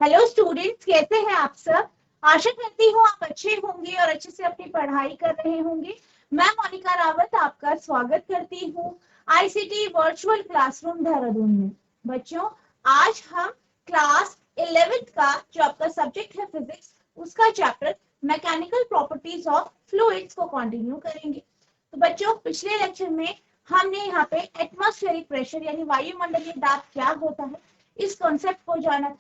Hello students, कैसे हैं आप सब। आशा करती हूँ आप अच्छे होंगे और अच्छे से अपनी पढ़ाई कर रहे होंगे। मैं मोनिका रावत आपका स्वागत करती हूँ आईसीटी वर्चुअल क्लासरूम देहरादून में। बच्चों, आज हम क्लास 11th का जो आपका सब्जेक्ट है फिजिक्स, उसका chapter mechanical properties of fluids को कंटिन्यू करेंगे। तो बच्चों, पिछले लेक्चर में हमने यहाँ पे एटमॉस्फेरिक प्रेशर यानी वायुमंडलीय दाब क्या होता है, इस कॉन्सेप्ट को जाना था।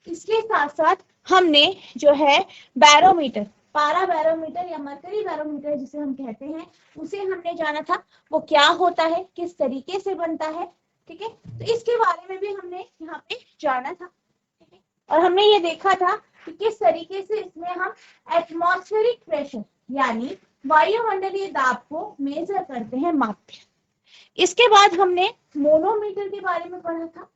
इसके साथ साथ हमने जो है बैरोमीटर, पारा बैरोमीटर या मरकरी बैरोमीटर जिसे हम कहते हैं, उसे हमने जाना था। वो क्या होता है, किस तरीके से बनता है, ठीक है। तो इसके बारे में भी हमने यहाँ पे जाना था, ठीक है। और हमने ये देखा था कि किस तरीके से इसमें हम एटमॉस्फेरिक प्रेशर यानी वायुमंडलीय दाब को मेजर करते हैं, मापते हैं। इसके बाद हमने मोनोमीटर के बारे में पढ़ा था,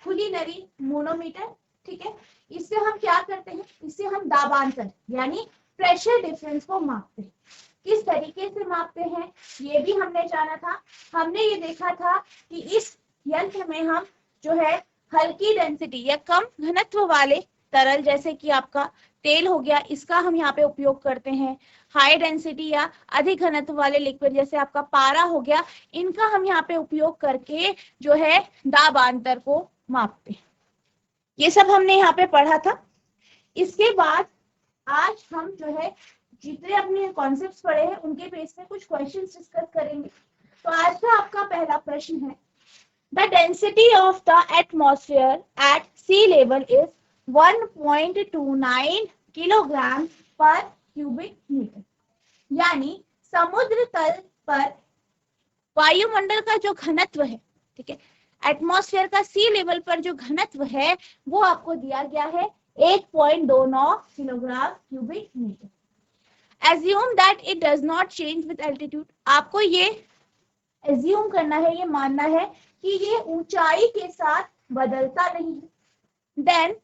खुली नली मोनोमीटर, ठीक है। इससे हम क्या करते हैं, इससे हम दाबांतर यानी प्रेशर डिफरेंस को मापते हैं। किस तरीके से मापते हैं ये भी हमने जाना था। हमने ये देखा था कि इस यंत्र में हम जो है हल्की डेंसिटी या कम घनत्व वाले तरल, जैसे कि आपका तेल हो गया, इसका हम यहाँ पे उपयोग करते हैं। हाई डेंसिटी या अधिक घनत्व वाले लिक्विड जैसे आपका पारा हो गया, इनका हम यहाँ पे उपयोग करके जो है दाबांतर को मापते हैं। ये सब हमने यहाँ पे पढ़ा था। इसके बाद आज हम जो है जितने अपने कॉन्सेप्ट्स पढ़े हैं उनके बेस पे कुछ क्वेश्चंस डिस्कस करेंगे। तो आज का आपका पहला प्रश्न है, the density of the atmosphere at sea level is 1.29 kilogram per cubic metre. यानी समुद्र तल पर वायुमंडल का जो घनत्व है, ठीक है, एटमॉस्फेयर का सी लेवल पर जो घनत्व है वो आपको दिया गया है 1.29 kilogram cubic metre. Assume that it does not change with altitude. आपको ये एज्यूम करना है, ये मानना है कि ये ऊंचाई के साथ बदलता नहीं है। Then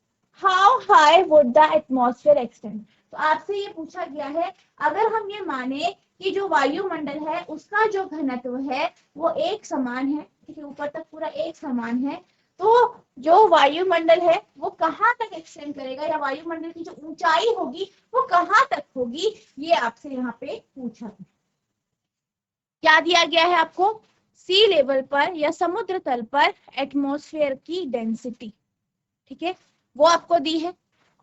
how high would the atmosphere extend? तो आपसे ये पूछा गया है, अगर हम ये माने कि जो वायुमंडल है उसका जो घनत्व है वो एक समान है, ठीक है, ऊपर तक पूरा एक समान है, तो जो वायुमंडल है वो कहाँ तक एक्सटेंड करेगा या वायुमंडल की जो ऊंचाई होगी वो कहाँ तक होगी, ये आपसे यहाँ पे पूछा है। क्या दिया गया है आपको, सी लेवल पर या समुद्र तल पर एटमॉस्फेयर की डेंसिटी, ठीक है, वो आपको दी है।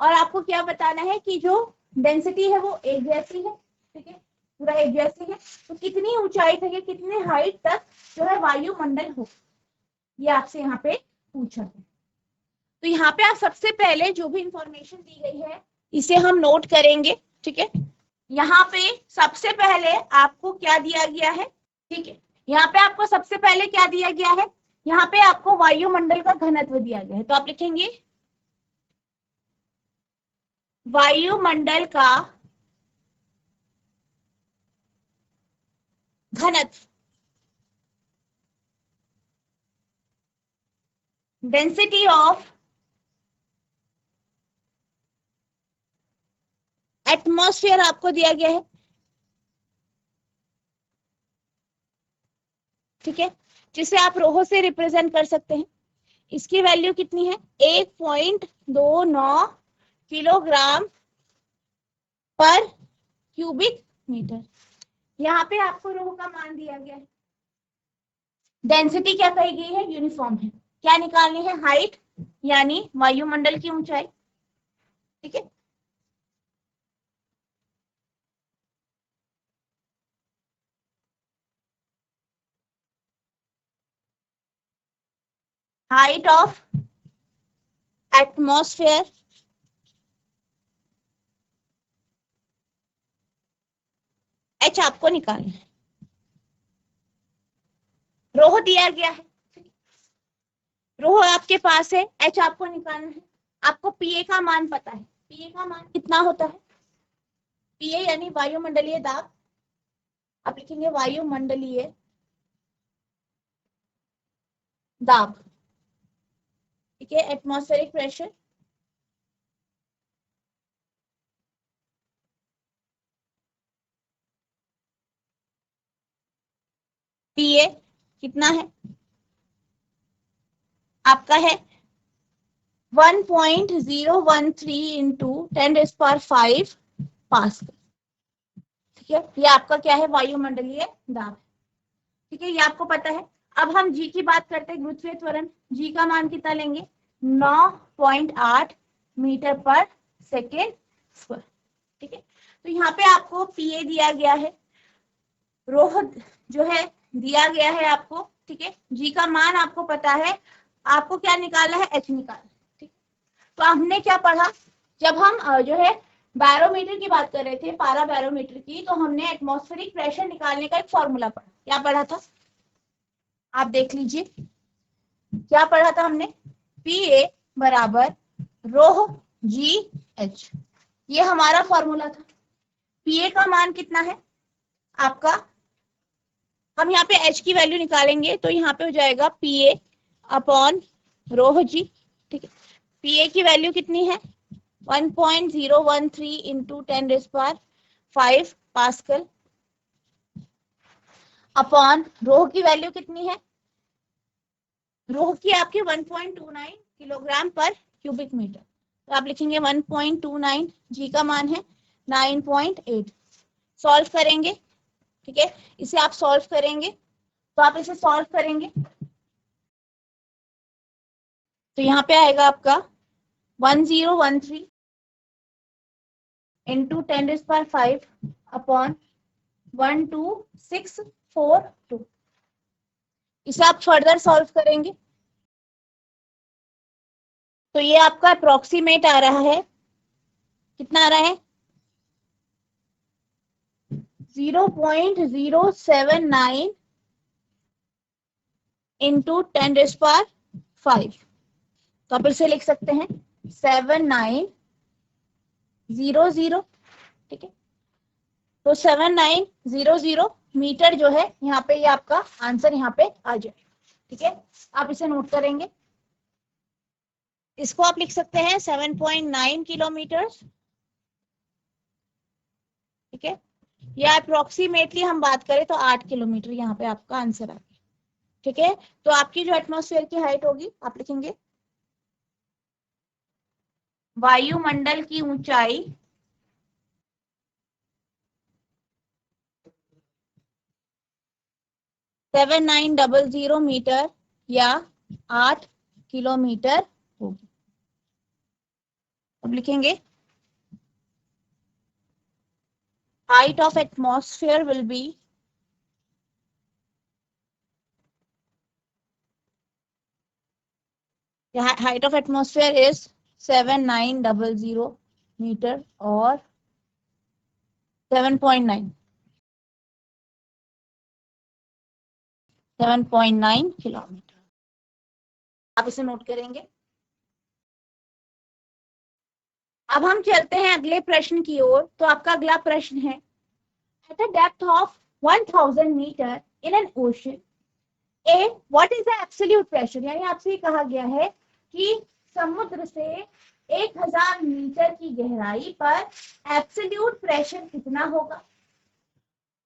और आपको क्या बताना है कि जो डेंसिटी है वो एक जैसी है, ठीक है, पूरा एक जैसी है। तो कितनी ऊंचाई तक या कितने हाइट तक जो है वायुमंडल हो, ये आपसे यहाँ पे पूछा है। तो यहाँ पे आप सबसे पहले जो भी इंफॉर्मेशन दी गई है इसे हम नोट करेंगे, ठीक है। यहाँ पे सबसे पहले आपको क्या दिया गया है, ठीक है, यहाँ पे आपको सबसे पहले क्या दिया गया है, यहाँ पे आपको वायुमंडल का घनत्व दिया गया है। तो आप लिखेंगे वायुमंडल का घनत्व, डेंसिटी ऑफ एटमॉस्फेयर आपको दिया गया है, ठीक है, जिसे आप रोहो से रिप्रेजेंट कर सकते हैं। इसकी वैल्यू कितनी है, 1.29 किलोग्राम पर क्यूबिक मीटर। यहाँ पे आपको रोह का मान दिया गया है। डेंसिटी क्या कही गई है, यूनिफॉर्म है। क्या निकालनी है, हाइट यानी वायुमंडल की ऊंचाई, ठीक है। हाइट ऑफ एटमॉस्फेयर एच आपको निकालना है। रोह दिया गया है, रोह आपके पास है, एच आपको निकालना है। आपको पीए का मान पता है, पीए का मान कितना होता है, पीए यानी वायुमंडलीय दाब। आप लिखेंगे वायुमंडलीय दाब, ठीक है, एटमॉस्फेरिक प्रेशर। पीए कितना है आपका है 1.013 इंटू 10⁵ पास्कल। ठीक है, ये आपका क्या है, वायुमंडलीय दाब। ठीक है, ये आपको पता है। अब हम जी की बात करते हैं, गुरुत्वीय त्वरण। जी का मान कितना लेंगे, 9.8 मीटर पर सेकेंड स्क्वायर। ठीक है, तो यहाँ पे आपको पीए दिया गया है, रोह जो है दिया गया है आपको। ठीक है, जी का मान आपको पता है, आपको क्या निकाला है, एच निकाला। ठीक, तो हमने क्या पढ़ा, जब हम जो है बैरोमीटर की बात कर रहे थे, पारा बैरोमीटर की, तो हमने एटमॉस्फेरिक प्रेशर निकालने का एक फॉर्मूला पढ़ा। क्या पढ़ा था, आप देख लीजिए, क्या पढ़ा था हमने, पीए बराबर रोह जी एच, ये हमारा फॉर्मूला था। पीए का मान कितना है आपका, हम यहाँ पे एच की वैल्यू निकालेंगे तो यहाँ पे हो जाएगा पीए अपॉन रोह जी। ठीक है, पीए की वैल्यू कितनी है, 1.013 इंटू 10⁵ पास्कल अपॉन रोह की वैल्यू कितनी है, रोह की आपके 1.29 किलोग्राम पर क्यूबिक मीटर, तो आप लिखेंगे 1.29, जी का मान है 9.8। सॉल्व करेंगे, ठीक है, इसे आप सॉल्व करेंगे, तो आप इसे सॉल्व करेंगे तो यहाँ पे आएगा आपका 1013 इंटू 10⁵ अपॉन 12642। इसे आप फर्दर सॉल्व करेंगे तो ये आपका अप्रोक्सीमेट आ रहा है, कितना आ रहा है, 0.079 इंटू 10⁵। तो आप इसे लिख सकते हैं 7900। ठीक है, तो 7900 मीटर जो है यहाँ पे, ये आपका आंसर यहाँ पे आ जाए। ठीक है, आप इसे नोट करेंगे, इसको आप लिख सकते हैं 7.9 किलोमीटर। ठीक है, या अप्रोक्सीमेटली हम बात करें तो 8 किलोमीटर यहाँ पे आपका आंसर आ गया। ठीक है, तो आपकी जो एटमॉस्फेयर की हाइट होगी, आप लिखेंगे वायुमंडल की ऊंचाई 7900 मीटर या 8 किलोमीटर होगी। अब लिखेंगे height of atmosphere will be height of atmosphere is 7900 metre और 7.9 किलोमीटर। आप इसे नोट करेंगे। अब हम चलते हैं अगले प्रश्न की ओर। तो आपका अगला प्रश्न है, at a depth of 1000 metre in an ocean, a what is the absolute pressure, यानी आपसे ये कहा गया है कि समुद्र से 1000 मीटर की गहराई पर एब्सोल्यूट प्रेशर कितना होगा।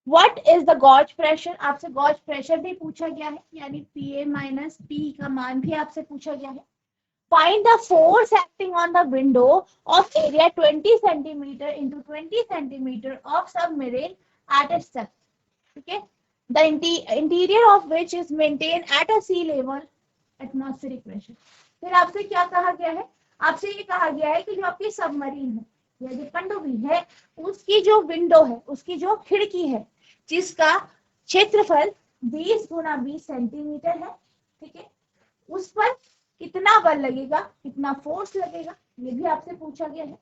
What is the gauge pressure, आपसे गॉज प्रेशर भी पूछा गया है, यानी पीए माइनस पी का मान भी आपसे पूछा गया है। Find the force acting on the window of area 20 centimeter into 20 centimeter of submarine at its depth. ठीक है, the interior of which is maintained at a sea level atmospheric pressure. फिर आपसे क्या कहा गया है, आपसे ये कहा गया है कि जो आपकी सबमरीन है या जो पनडुब्बी है, उसकी जो विंडो है, उसकी जो खिड़की है, जिसका क्षेत्रफल 20 गुना 20 सेंटीमीटर है, ठीक है, उस पर कितना बल लगेगा, कितना फोर्स लगेगा, ये भी आपसे पूछा गया है।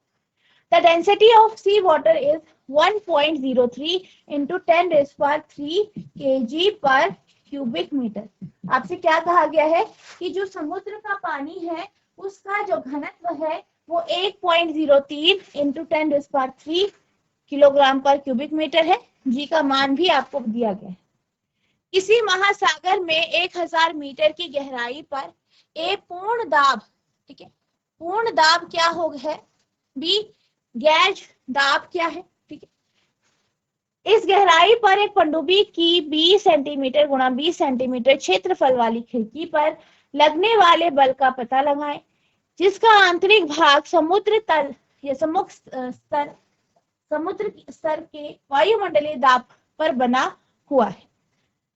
The density of sea water is 1.03 into 10⁵ kg per cubic meter. आपसे क्या कहा गया है कि जो समुद्र का पानी है उसका जो घनत्व है वो 1.03 into 10⁵ kilogram per cubic metre है। जी का मान भी आपको दिया गया है। किसी महासागर में 1000 मीटर की गहराई पर एक पूर्ण दाब, ठीक है, पूर्ण दाब क्या हो है, बी गैज दाब क्या है, ठीक है, इस गहराई पर एक पनडुब्बी की 20 सेंटीमीटर गुणा 20 सेंटीमीटर क्षेत्रफल वाली खिड़की पर लगने वाले बल का पता लगाएं। जिसका आंतरिक भाग समुद्र तल या समुद्र स्तर के वायुमंडलीय दाब पर बना हुआ है।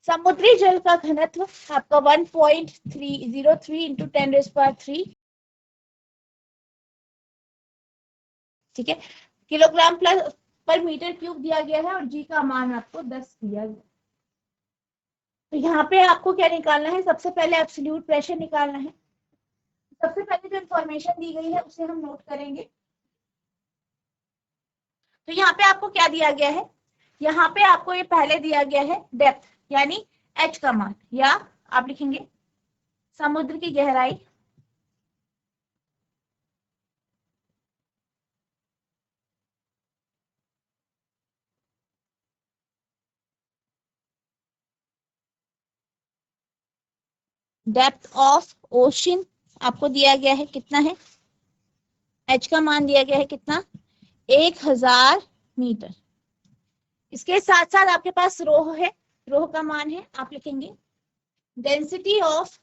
समुद्री जल का घनत्व आपका 1.303 इंटू 10⁻3, ठीक है, किलोग्राम प्लस पर मीटर क्यूब दिया गया है और जी का मान आपको 10 दिया गया। तो यहाँ पे आपको क्या निकालना है, सबसे पहले एब्सोल्यूट प्रेशर निकालना है। सबसे पहले जो इंफॉर्मेशन दी गई है उसे हम नोट करेंगे। तो यहाँ पे आपको क्या दिया गया है, यहाँ पे आपको ये पहले दिया गया है डेप्थ यानी एच का मान, या आप लिखेंगे समुद्र की गहराई, डेप्थ ऑफ ओशन आपको दिया गया है कितना है, एच का मान दिया गया है कितना, 1000 मीटर। इसके साथ साथ आपके पास रोह है, रोह का मान है, आप लिखेंगे डेंसिटी ऑफ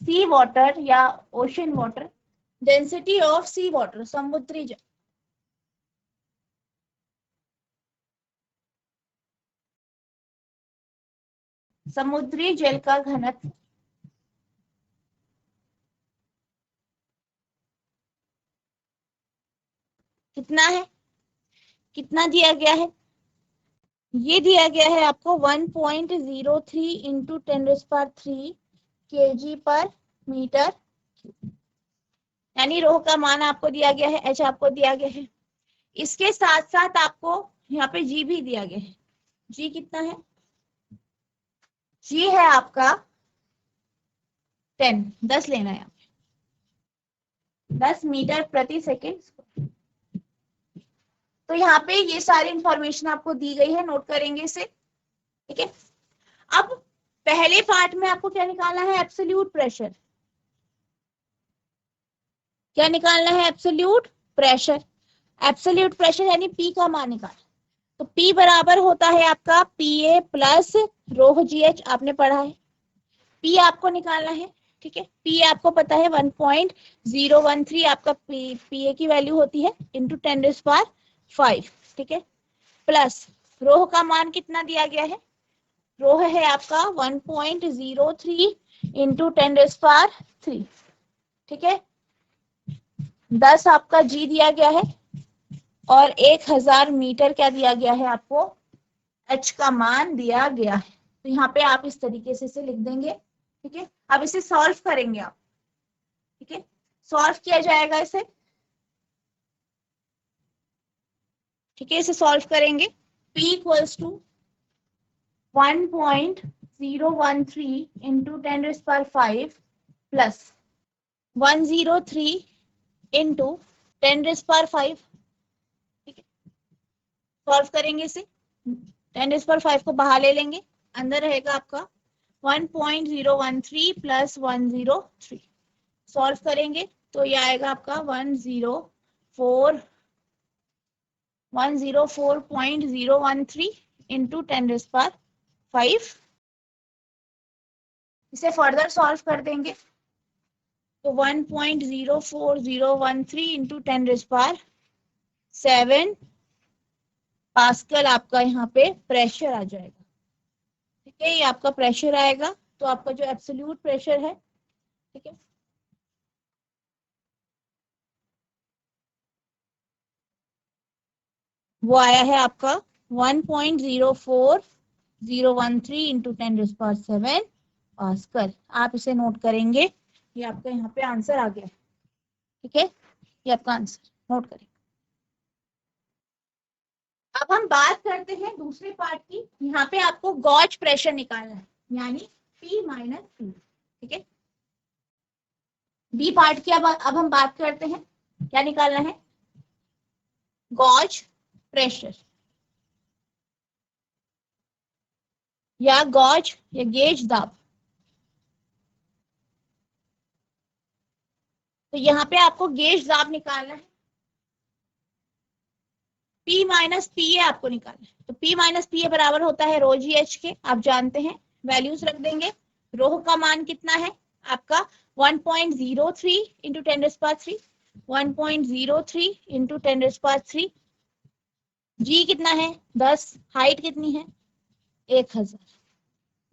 सी वाटर या ocean water, density of sea water समुद्री जल, समुद्री जल का घनत्व कितना है, कितना दिया गया है, ये दिया गया है आपको 1.03 इंटू 10⁻3 kg पर मीटर, यानी रोह का मान आपको दिया गया है, एच आपको दिया गया है। इसके साथ साथ आपको यहाँ पे जी भी दिया गया है। जी कितना है, जी है आपका 10 लेना है यहाँ पे, 10 मीटर प्रति सेकेंड। तो यहाँ पे ये सारी इंफॉर्मेशन आपको दी गई है, नोट करेंगे इसे, ठीक है। अब पहले पार्ट में आपको क्या निकालना है, एब्सोल्यूट प्रेशर, क्या निकालना है, एब्सोल्यूट प्रेशर। एब्सोल्यूट प्रेशर यानी पी का मान निकालना, तो पी बराबर होता है आपका पीए प्लस रोह जी एच, आपने पढ़ा है। पी आपको निकालना है, ठीक है, पी आपको पता है 1.013 आपका पीए की वैल्यू होती है इंटू 10⁵, ठीक है, प्लस रोह का मान कितना दिया गया है, रोह है आपका 1.03 इंटू 10⁻3, ठीक है, 10 आपका जी दिया गया है और 1000 मीटर क्या दिया गया है आपको, एच का मान दिया गया है। तो यहाँ पे आप इस तरीके से इसे लिख देंगे, ठीक है। अब इसे सॉल्व करेंगे आप, ठीक है, सॉल्व किया जाएगा इसे, ठीक है, इसे सॉल्व करेंगे। P equals to 1.013 into 10⁵ plus 103 into 10⁵, ठीक है, सॉल्व करेंगे इसे, 10⁵ को बाहर ले लेंगे, अंदर रहेगा आपका 1.013 प्लस 103, सॉल्व करेंगे तो ये आएगा आपका 104.013 इंटू 10⁵। इसे फर्दर सॉल्व कर देंगे तो 1.04013 इंटू 10⁻7 पास्कल आपका यहाँ पे प्रेशर आ जाएगा, ठीक है, ये आपका प्रेशर आएगा। तो आपका जो एब्सोल्यूट प्रेशर है, ठीक है, वो आया है आपका 1.04013 इंटू 10⁻7 पास्कल। आप इसे नोट करेंगे, ये आपका यहाँ पे आंसर आ गया, ठीक है, ये आपका आंसर नोट करें। अब हम बात करते हैं दूसरे पार्ट की। यहाँ पे आपको गॉज प्रेशर निकालना है, यानी P माइनस P, ठीक है। बी पार्ट की अब हम बात करते हैं, क्या निकालना है, गॉज प्रेशर या गॉज या गेज दाब। तो यहाँ पे आपको गेज दाब निकालना है, P माइनस पी ए आपको निकालना है। तो P माइनस पी ए बराबर होता है रो जी एच के, आप जानते हैं, वैल्यूज रख देंगे। रोह का मान कितना है, आपका 1.03 इंटू 10⁻3, 1.03 इंटू 10⁻3। जी कितना है 10, हाइट कितनी है 1000।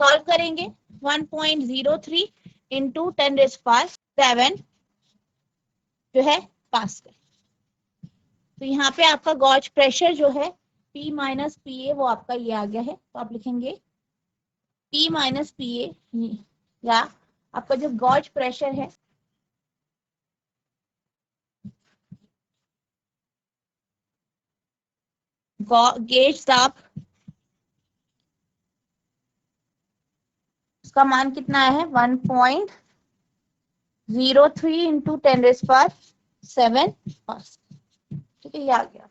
सॉल्व करेंगे 1.03 इंटू 10⁻7 जो है पास्कल। तो यहाँ पे आपका गॉज प्रेशर जो है P माइनस पी ए वो आपका ये आ गया है। तो आप लिखेंगे P माइनस पी ए, या आपका जो गॉज प्रेशर है गेज दाब, उसका मान कितना है 1.03 इंटू 10⁻7 पास्कल। ठीक है, ये आ गया,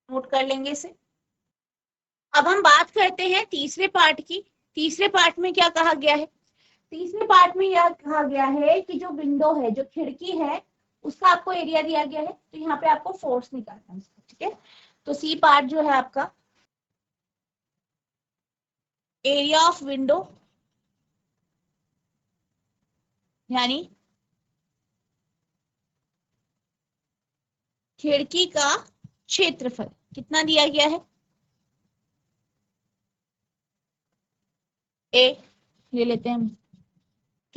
नोट कर लेंगे इसे। अब हम बात करते हैं तीसरे पार्ट की। तीसरे पार्ट में क्या कहा गया है? तीसरे पार्ट में यह कहा गया है कि जो विंडो है, जो खिड़की है, उसका आपको एरिया दिया गया है। तो यहाँ पे आपको फोर्स निकालना है, ठीक है। तो सी पार्ट जो है आपका एरिया ऑफ विंडो, यानी खिड़की का क्षेत्रफल कितना दिया गया है, ए ले लेते हैं हम,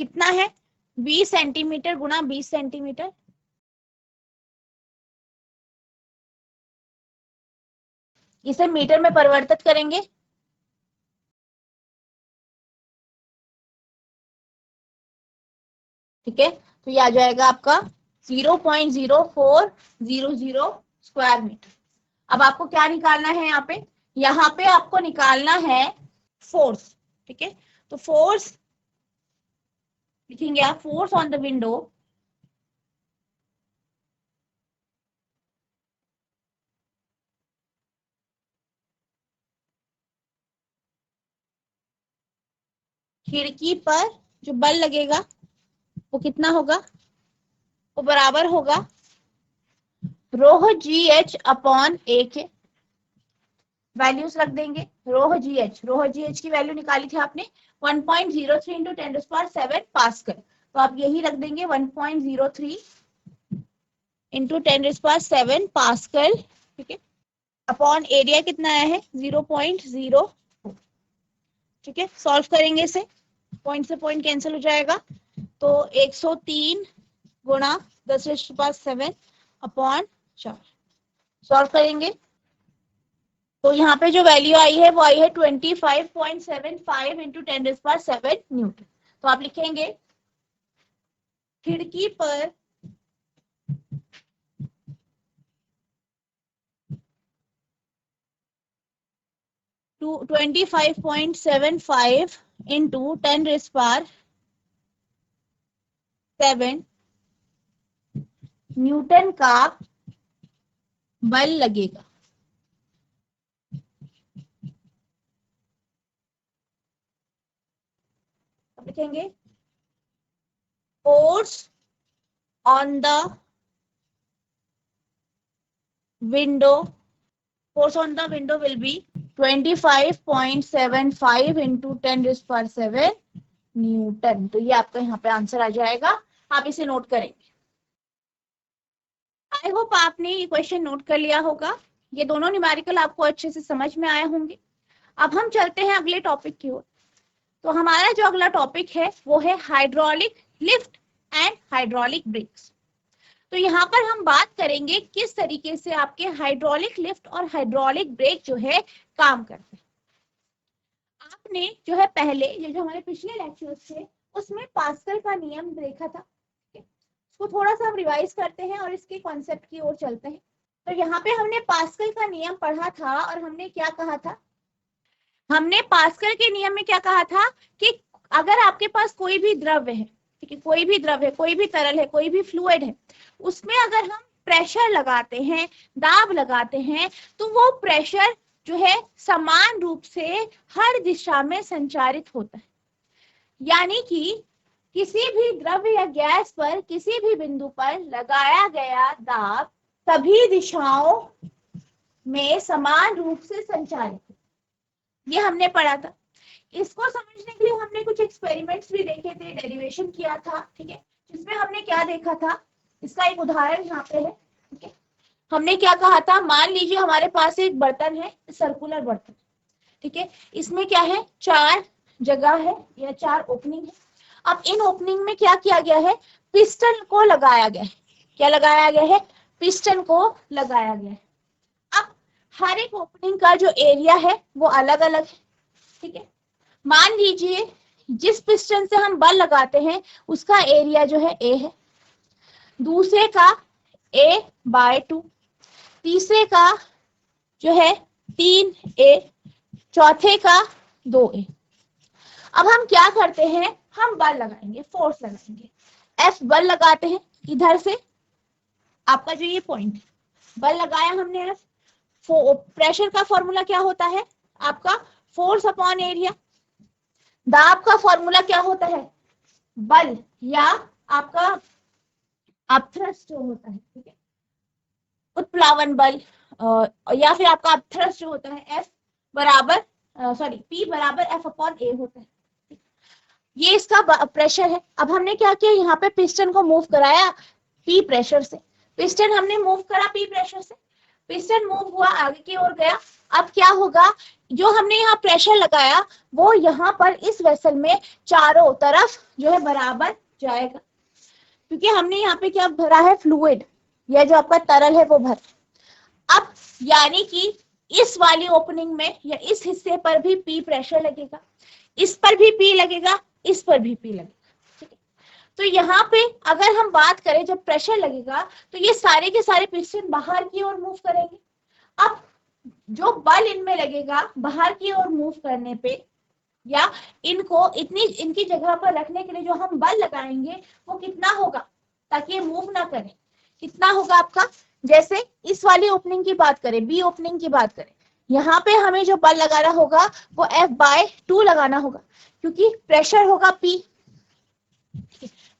कितना है 20 सेंटीमीटर गुणा 20 सेंटीमीटर। इसे मीटर में परिवर्तित करेंगे, ठीक है। तो ये आ जाएगा आपका 0.0400 स्क्वायर मीटर। अब आपको क्या निकालना है यहाँ पे आपको निकालना है फोर्स, ठीक है। तो फोर्स लिखेंगे आप, फोर्स ऑन द विंडो खिड़की पर जो बल लगेगा वो कितना होगा, वो बराबर होगा रोह जी एच अपॉन ए के। वैल्यूज रख देंगे, रोह जी एच की वैल्यू निकाली थी आपने 1.03 इंटू 10⁻7 पास्कल। तो आप यही रख देंगे 1.03 इंटू 10⁻7 पास्कल, ठीक है। अपॉन एरिया कितना आया है 0.0, ठीक है। सॉल्व करेंगे इसे, पॉइंट से पॉइंट कैंसिल हो जाएगा। तो 103 गुणा 10⁻7 अपॉन 4, सॉल्व करेंगे तो यहाँ पे जो वैल्यू आई है वो आई है 25.75 इंटू 10⁻7 न्यूटन। तो आप लिखेंगे खिड़की पर टू 25.75 इंटू 10⁻7 न्यूटन का बल लगेगा। लिखेंगे force on the window, force on the window will be 25.75 into 10⁻7 Newton. तो ये आपका यहाँ पे आंसर आ जाएगा, आप इसे नोट करेंगे। आई होप आपने ये क्वेश्चन नोट कर लिया होगा, ये दोनों न्यूमेरिकल आपको अच्छे से समझ में आए होंगे। अब हम चलते हैं अगले टॉपिक की ओर। तो हमारा जो अगला टॉपिक है वो है hydraulic lift and hydraulic breaks. तो यहाँ पर हम बात करेंगे किस तरीके से आपके हाइड्रोलिक लिफ्ट और हाइड्रोलिक ब्रेक जो है काम करते हैं। आपने जो है पहले ये जो हमारे पिछले लेक्चर्स थे उसमें पास्कल का नियम देखा था, उसको थोड़ा सा हम रिवाइज करते हैं और इसके कॉन्सेप्ट की ओर चलते हैं। तो यहाँ पे हमने पास्कल का नियम पढ़ा था और हमने क्या कहा था, हमने पास्कल के नियम में क्या कहा था कि अगर आपके पास कोई भी द्रव्य है, ठीक है, कोई भी द्रव्य है, कोई भी तरल है, कोई भी फ्लूइड है, उसमें अगर हम प्रेशर लगाते हैं, दाब लगाते हैं, तो वो प्रेशर जो है समान रूप से हर दिशा में संचारित होता है। यानी कि किसी भी द्रव्य या गैस पर किसी भी बिंदु पर लगाया गया दाब सभी दिशाओं में समान रूप से संचारित, ये हमने पढ़ा था। इसको समझने के लिए हमने कुछ एक्सपेरिमेंट्स भी एग्जामिनेशन किया था, ठीक है, जिसमें हमने क्या देखा था, इसका एक उदाहरण यहाँ पे है, ठीक है। हमने क्या कहा था, मान लीजिए हमारे पास एक बर्तन है, सर्कुलर बर्तन, ठीक है, इसमें क्या है, 4 जगह है या 4 ओपनिंग है। अब इन ओपनिंग में क्या किया गया है, पिस्टन को लगाया गया है। क्या लगाया गया है, पिस्टन को लगाया गया है। अब हर एक ओपनिंग का जो एरिया है वो अलग अलग है, ठीक है। मान लीजिए जिस पिस्टन से हम बल लगाते हैं उसका एरिया जो है ए है, दूसरे का A/2, तीसरे का जो है 3A, चौथे का 2A। अब हम क्या करते हैं, हम बल लगाएंगे, फोर्स लगाएंगे, F बल लगाते हैं, इधर से आपका जो ये पॉइंट बल लगाया हमने F, प्रेशर का फॉर्मूला क्या होता है आपका, फोर्स अपॉन एरिया। दाब का फॉर्मूला क्या होता है, बल या आपका अपथ्रस्ट जो होता है, ठीक है, उत्प्लावन बल, या फिर आपका अपथ्रस्ट जो होता है F बराबर P बराबर F अपॉन A होता है। ये इसका प्रेशर है। अब हमने क्या किया, यहाँ पे पिस्टन को मूव कराया P प्रेशर से, पिस्टन हमने मूव करा P प्रेशर से, पिस्टन मूव हुआ, आगे की ओर गया। अब क्या होगा, जो हमने यहाँ प्रेशर लगाया वो यहाँ पर इस वेसल में चारों तरफ जो है बराबर जाएगा, क्योंकि हमने यहाँ पे क्या भरा है, फ्लूइड, यह जो आपका तरल है वो भर। अब यानी कि इस वाली ओपनिंग में या इस हिस्से पर भी P प्रेशर लगेगा, इस पर भी P लगेगा, इस पर भी P लगेगा, ठीक है। तो यहाँ पे अगर हम बात करें जब प्रेशर लगेगा तो ये सारे के सारे पिस्टन बाहर की ओर मूव करेंगे। अब जो बल इनमें लगेगा बाहर की ओर मूव करने पे, या इनको इनकी जगह पर रखने के लिए जो हम बल लगाएंगे वो कितना होगा, ताकि ये मूव ना करें, कितना होगा आपका, जैसे इस वाली ओपनिंग की बात करें, बी ओपनिंग की बात करें, यहाँ पे हमें जो बल लगाना होगा वो F/2 लगाना होगा, क्योंकि प्रेशर होगा P,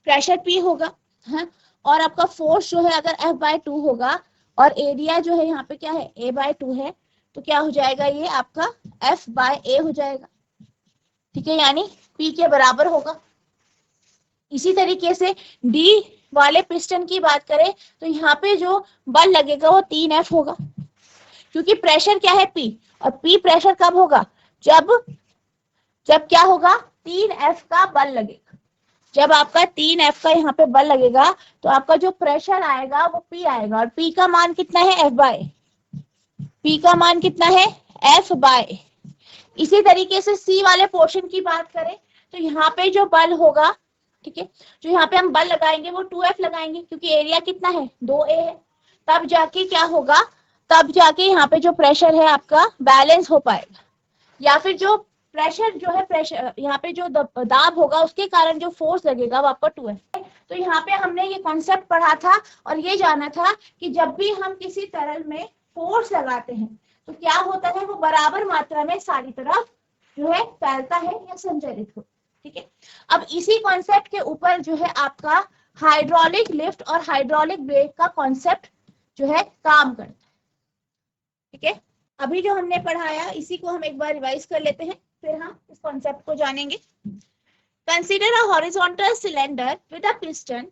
प्रेशर P होगा, हाँ, और आपका फोर्स जो है अगर F/2 होगा और एरिया जो है यहाँ पे क्या है, A/2 है, तो क्या हो जाएगा, ये आपका F/A हो जाएगा, ठीक है, यानी P के बराबर होगा। इसी तरीके से D वाले पिस्टन की बात करें तो यहाँ पे जो बल लगेगा वो 3F होगा, क्योंकि प्रेशर क्या है P, और P प्रेशर कब होगा, जब क्या होगा, 3F का बल लगेगा। जब आपका 3F का यहाँ पे बल लगेगा तो आपका जो प्रेशर आएगा वो P आएगा, और P का मान कितना है, F/A, P का मान कितना है, F/A। इसी तरीके से C वाले पोर्शन की बात करें तो यहाँ पे जो बल होगा, ठीक है, जो यहाँ पे हम बल लगाएंगे वो 2F लगाएंगे, क्योंकि एरिया कितना है, 2A है। तब जाके क्या होगा, तब जाके यहाँ पे जो प्रेशर है आपका बैलेंस हो पाएगा, या फिर जो प्रेशर जो है, प्रेशर यहाँ पे जो दाब होगा उसके कारण जो फोर्स लगेगा वो आपका 2F। तो यहाँ पे हमने ये कॉन्सेप्ट पढ़ा था और ये जाना था कि जब भी हम किसी तरल में फोर्स लगाते हैं तो क्या होता है, वो बराबर मात्रा में सारी तरफ जो है फैलता है या संचरित होता है, ठीक है। अब इसी कॉन्सेप्ट के ऊपर जो है आपका हाइड्रोलिक लिफ्ट और हाइड्रोलिक ब्रेक का कॉन्सेप्ट जो है काम करता है, ठीक है। अभी जो हमने पढ़ाया इसी को हम एक बार रिवाइज कर लेते हैं, फिर हम इस कॉन्सेप्ट को जानेंगे। Consider a horizontal cylinder with a piston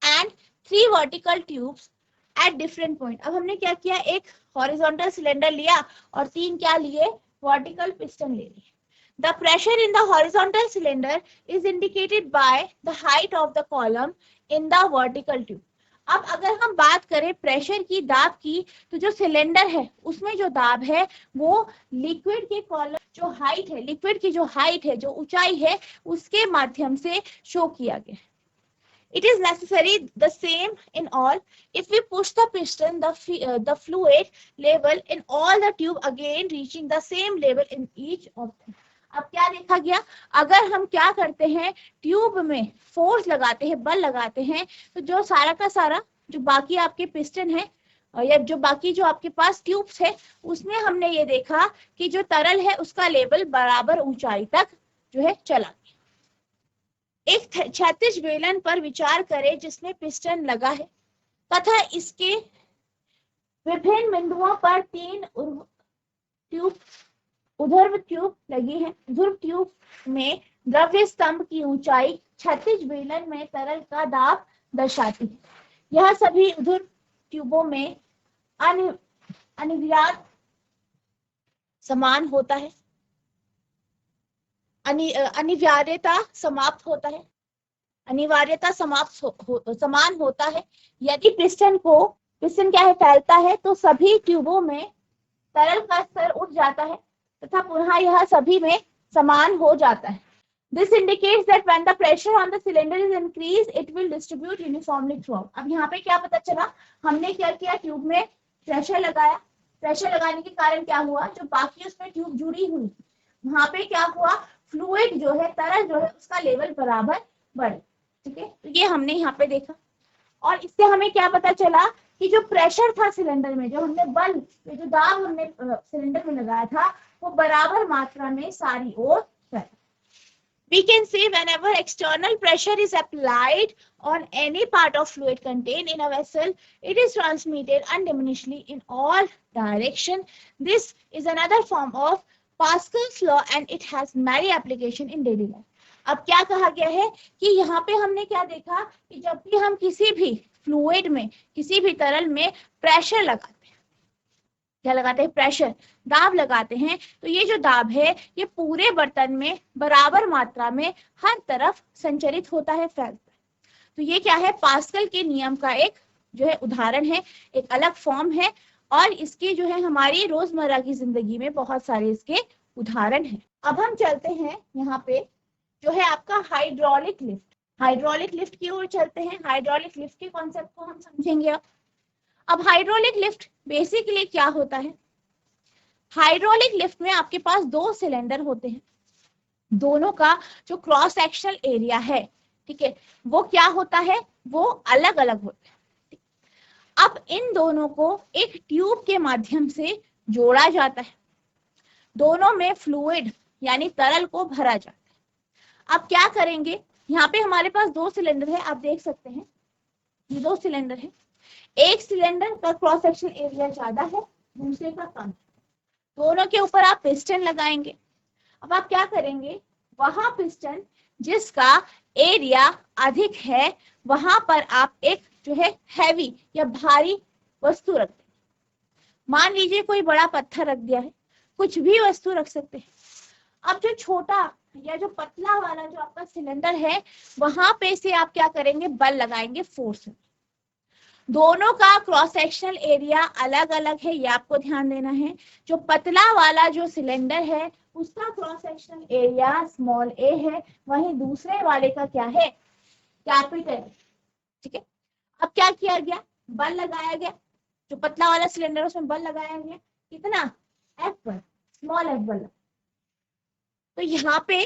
and 3 vertical tubes at different point. अब हमने क्या किया, एक हॉरिजॉन्टल सिलेंडर लिया और 3 क्या लिए, वर्टिकल पिस्टन ले लिए। The pressure in the horizontal cylinder is indicated by the height of the column in the vertical tube. अब अगर हम बात करें प्रेशर की, दाब की, तो जो सिलेंडर है उसमें जो दाब है वो लिक्विड के कॉलम जो हाइट है, लिक्विड की जो हाइट है, जो ऊंचाई है, उसके माध्यम से शो किया गया है। It is necessary the same in all. If we push the piston, the fluid level in all the tube again reaching the same level in each of them. अब क्या देखा गया, अगर हम क्या करते हैं, ट्यूब में फोर्स लगाते हैं, बल लगाते हैं, तो जो सारा का सारा जो बाकी आपके पिस्टन है या जो बाकी जो आपके पास ट्यूब्स है, उसमें हमने ये देखा कि जो तरल है उसका लेवल बराबर ऊंचाई तक जो है चला गया। एक क्षैतिज बेलन पर विचार करें जिसमें पिस्टन लगा है तथा इसके विभिन्न बिंदुओं पर 3 ऊर्ध्व ट्यूब लगी है। ध्रुव ट्यूब में द्रव्य स्तंभ की ऊंचाई क्षैतिज बेलन में तरल का दाब दर्शाती है। यह सभी उधर ट्यूबों में अनिवार्य समान होता है, अनिवार्यता समाप्त होता है, अनिवार्यता समान होता है। यदि पिस्टन क्या है, फैलता है तो सभी ट्यूबों में तरल का स्तर उठ जाता है तथा पुनः यह सभी में समान हो जाता है। This indicates that when the pressure on the cylinder is increased, it will distribute uniformly throughout. अब यहाँ पे क्या पता चला, हमने क्या किया, ट्यूब में प्रेशर लगाया, प्रेशर लगाने के कारण क्या हुआ, जो बाकी उसमें ट्यूब जुड़ी हुई वहां पे क्या हुआ, फ्लूइड जो है, तरल जो है, उसका लेवल बराबर बढ़े। ठीक है, तो ये हमने यहाँ पे देखा और इससे हमें क्या पता चला कि जो प्रेशर था सिलेंडर में, जो हमने बल, जो दाब हमने सिलेंडर में लगाया था, वो बराबर मात्रा में सारी ओर फैला। We can say whenever external pressure is applied on any part of fluid contained in a vessel, it is transmitted undiminished in all direction. This is another form of Pascal's law and it has many application in daily life. अब क्या कहा गया है कि यहाँ पे हमने क्या देखा कि जब भी हम किसी भी फ्लूइड में, किसी भी तरल में प्रेशर लगाते हैं, क्या लगाते हैं, प्रेशर, दाब लगाते हैं, तो ये जो दाब है ये पूरे बर्तन में बराबर मात्रा में हर तरफ संचरित होता है, फैलता है। तो ये क्या है, पास्कल के नियम का एक जो है उदाहरण है, एक अलग फॉर्म है और इसके जो है हमारी रोजमर्रा की जिंदगी में बहुत सारे इसके उदाहरण हैं। अब हम चलते हैं यहाँ पे जो है आपका हाइड्रोलिक लिफ्ट, हाइड्रोलिक लिफ्ट की ओर चलते हैं। हाइड्रोलिक लिफ्ट के कॉन्सेप्ट को हम समझेंगे। अब हाइड्रोलिक लिफ्ट बेसिकली क्या होता है, हाइड्रोलिक लिफ्ट में आपके पास दो सिलेंडर होते हैं, दोनों का जो क्रॉस सेक्शनल एरिया है, ठीक है, वो क्या होता है, वो अलग अलग होता है। अब इन दोनों को एक ट्यूब के माध्यम से जोड़ा जाता है, दोनों में फ्लूइड यानी तरल को भरा जाता है। अब क्या करेंगे, यहाँ पे हमारे पास दो सिलेंडर है, आप देख सकते हैं ये दो सिलेंडर है, एक सिलेंडर का क्रॉस सेक्शनल एरिया ज्यादा है, दूसरे का कम है, दोनों के ऊपर आप पिस्टन लगाएंगे। अब आप क्या करेंगे, वहां पिस्टन जिसका एरिया अधिक है वहां पर आप एक जो है हैवी या भारी वस्तु रख दें। मान लीजिए कोई बड़ा पत्थर रख दिया है, कुछ भी वस्तु रख सकते हैं। अब जो छोटा या जो पतला वाला जो आपका सिलेंडर है वहां पे से आप क्या करेंगे, बल लगाएंगे, फोर्स। दोनों का क्रॉस सेक्शनल एरिया अलग अलग है, ये आपको ध्यान देना है। जो पतला वाला जो सिलेंडर है उसका cross sectional area small a है, वहीं दूसरे वाले का क्या है, कैपिटल। ठीक है, अब क्या किया गया, बल लगाया गया, जो पतला वाला सिलेंडर उसमें बल लगाया गया, कितना, F पर, स्मॉल f बल। तो यहाँ पे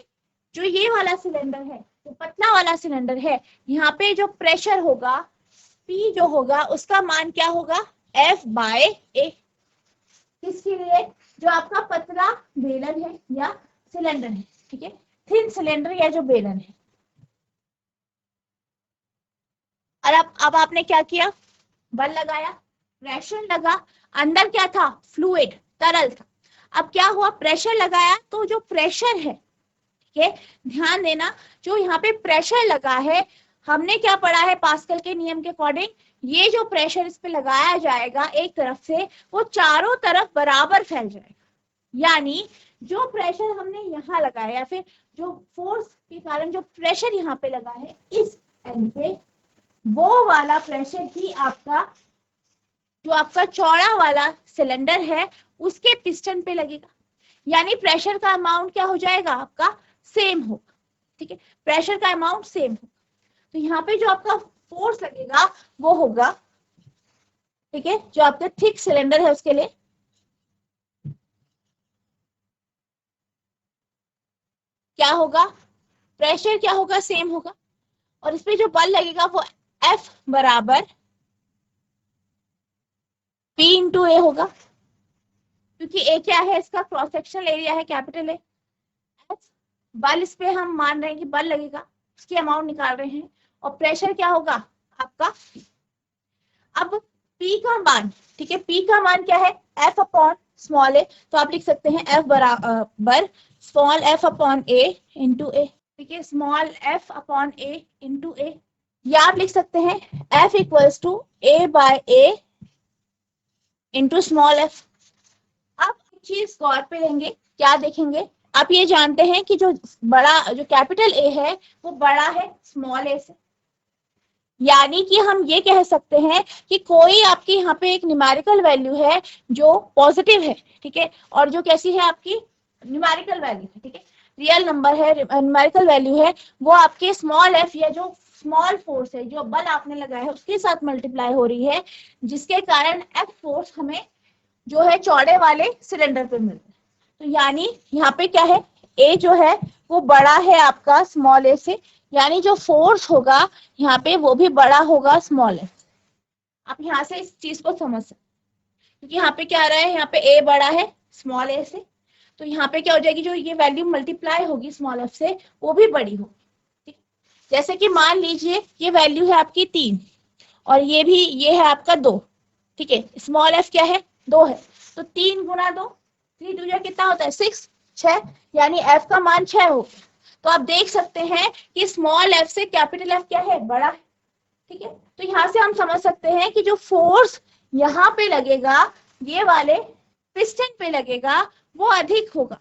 जो ये वाला सिलेंडर है, जो पतला वाला सिलेंडर है, यहाँ पे जो प्रेशर होगा P जो होगा उसका मान क्या होगा, F बाय A। किसके लिए, जो आपका पतला बेलन है या सिलेंडर है, ठीक है, थिन सिलेंडर या जो बेलन है। और अब आपने क्या किया, बल लगाया, प्रेशर लगा, अंदर क्या था, फ्लूइड, तरल था। अब क्या हुआ, प्रेशर लगाया तो जो प्रेशर है, ठीक है, ध्यान देना, जो यहाँ पे प्रेशर लगा है, हमने क्या पढ़ा है पास्कल के नियम के अकॉर्डिंग, ये जो प्रेशर इस पे लगाया जाएगा एक तरफ से, वो चारों तरफ बराबर फैल जाएगा। यानी जो प्रेशर हमने यहाँ लगाया या फिर जो फोर्स के कारण जो प्रेशर यहाँ पे लगा है इस एंड पे, वो वाला प्रेशर ही आपका जो आपका चौड़ा वाला सिलेंडर है उसके पिस्टन पे लगेगा। यानी प्रेशर का अमाउंट क्या हो जाएगा, आपका सेम होगा। ठीक है, प्रेशर का अमाउंट सेम होगा। तो यहाँ पे जो आपका फोर्स लगेगा वो होगा, ठीक है, जो आपका थिक सिलेंडर है उसके लिए क्या होगा, प्रेशर क्या होगा, सेम होगा। और इस पे जो बल लगेगा वो F बराबर P इंटू ए होगा, क्योंकि ए क्या है, इसका क्रॉस सेक्शनल एरिया है, कैपिटल ए। बल इस पे हम मान रहे हैं कि बल लगेगा, उसकी अमाउंट निकाल रहे हैं, और प्रेशर क्या होगा आपका। अब P का मान, ठीक है, P का मान क्या है, F अपॉन स्मॉल ए, तो आप लिख सकते हैं F बराबर small f upon a into A. ठीक है, small f upon A into A, या आप लिख सकते हैं F equals to A by A into small f. आप चीज गौर पे लेंगे, क्या देखेंगे, आप ये जानते हैं कि जो बड़ा, जो कैपिटल ए है वो बड़ा है स्मॉल ए से, यानी कि हम ये कह सकते हैं कि कोई आपकी यहाँ पे एक न्यूमेरिकल वैल्यू है जो पॉजिटिव है, ठीक है, और जो कैसी है आपकी न्यूमेरिकल वैल्यू है, ठीक है, रियल नंबर है, न्यूमेरिकल वैल्यू है, वो आपके स्मॉल एफ या जो स्मॉल फोर्स है, जो बल आपने लगाया है उसके साथ मल्टीप्लाई हो रही है, जिसके कारण एफ फोर्स हमें जो है चौड़े वाले सिलेंडर पे मिलता है। तो यानी यहाँ पे क्या है, ए जो है वो बड़ा है आपका स्मॉल ए से, यानी जो फोर्स होगा यहाँ पे वो भी बड़ा होगा स्मॉल ए। आप यहाँ से इस चीज को समझ सकते, क्योंकि यहाँ पे क्या आ रहा है, यहाँ पे ए बड़ा है स्मॉल ए से, तो यहाँ पे क्या हो जाएगी, जो ये वैल्यू मल्टीप्लाई होगी स्मॉल एफ से वो भी बड़ी होगी। जैसे कि मान लीजिए ये वैल्यू है आपकी 3 और ये भी, ये है आपका 2, ठीक है, स्मॉल एफ क्या है 2 है, तो 3 गुना 2, 3 दूजा कितना होता है 6, 6, यानी एफ का मान 6 हो गया। तो आप देख सकते हैं कि स्मॉल एफ से कैपिटल एफ क्या है, बड़ा है, ठीक है। तो यहाँ से हम समझ सकते हैं कि जो फोर्स यहाँ पे लगेगा, ये वाले पिस्टन पे लगेगा, वो अधिक होगा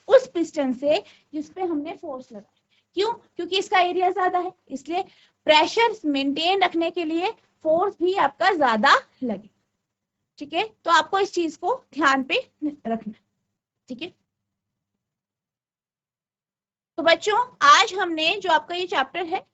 उस पिस्टन से जिस पे हमने फोर्स लगाया। क्यों? क्योंकि इसका एरिया ज्यादा है, इसलिए प्रेशर मेंटेन रखने के लिए फोर्स भी आपका ज्यादा लगे, ठीक है। तो आपको इस चीज को ध्यान पे रखना, ठीक है। तो बच्चों आज हमने जो आपका ये चैप्टर है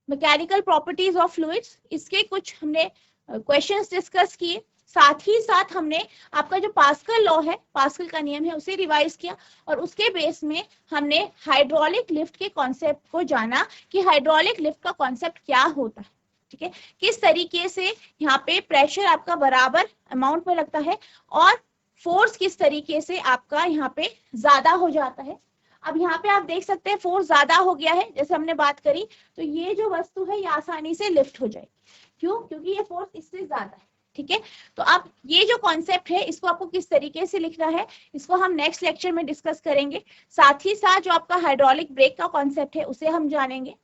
मैकेनिकल प्रॉपर्टीज ऑफ फ्लूइड्स, इसके कुछ हमने क्वेश्चंस डिस्कस किए, साथ ही साथ हमने आपका जो पास्कल लॉ है, पास्कल का नियम है, उसे रिवाइज किया, और उसके बेस में हमने हाइड्रोलिक लिफ्ट के कॉन्सेप्ट को जाना कि हाइड्रोलिक लिफ्ट का कॉन्सेप्ट क्या होता है, ठीक है, किस तरीके से यहाँ पे प्रेशर आपका बराबर अमाउंट में लगता है और फोर्स किस तरीके से आपका यहाँ पे ज्यादा हो जाता है। अब यहाँ पे आप देख सकते हैं फोर्स ज्यादा हो गया है, जैसे हमने बात करी, तो ये जो वस्तु है ये आसानी से लिफ्ट हो जाएगी। क्यों? क्योंकि ये फोर्स इससे ज्यादा है, ठीक है। तो आप ये जो कॉन्सेप्ट है इसको आपको किस तरीके से लिखना है, इसको हम नेक्स्ट लेक्चर में डिस्कस करेंगे। साथ ही साथ जो आपका हाइड्रोलिक ब्रेक का कॉन्सेप्ट है उसे हम जानेंगे।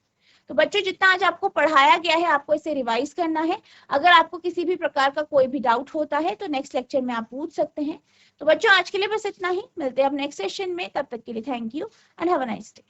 तो बच्चों जितना आज आपको पढ़ाया गया है आपको इसे रिवाइज करना है। अगर आपको किसी भी प्रकार का कोई भी डाउट होता है तो नेक्स्ट लेक्चर में आप पूछ सकते हैं। तो बच्चों आज के लिए बस इतना ही, मिलते हैं अब नेक्स्ट सेशन में, तब तक के लिए thank you and have a nice day.